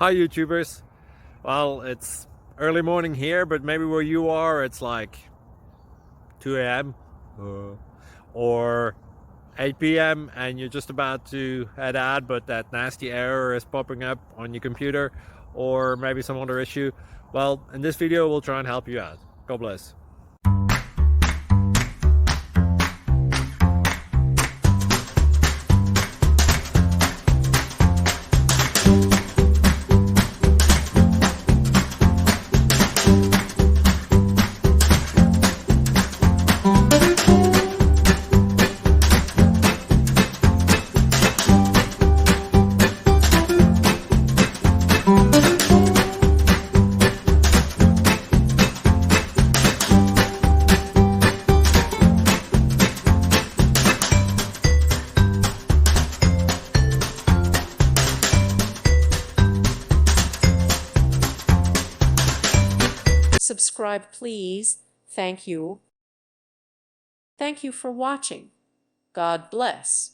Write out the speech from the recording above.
Hi YouTubers. Well, it's early morning here, but maybe where you are it's like 2 a.m. or 8 p.m. and you're just about to head out, but that nasty error is popping up on your computer, or maybe some other issue. Well, in this video we'll try and help you out. God bless. Subscribe, please. Thank you. Thank you for watching. God bless.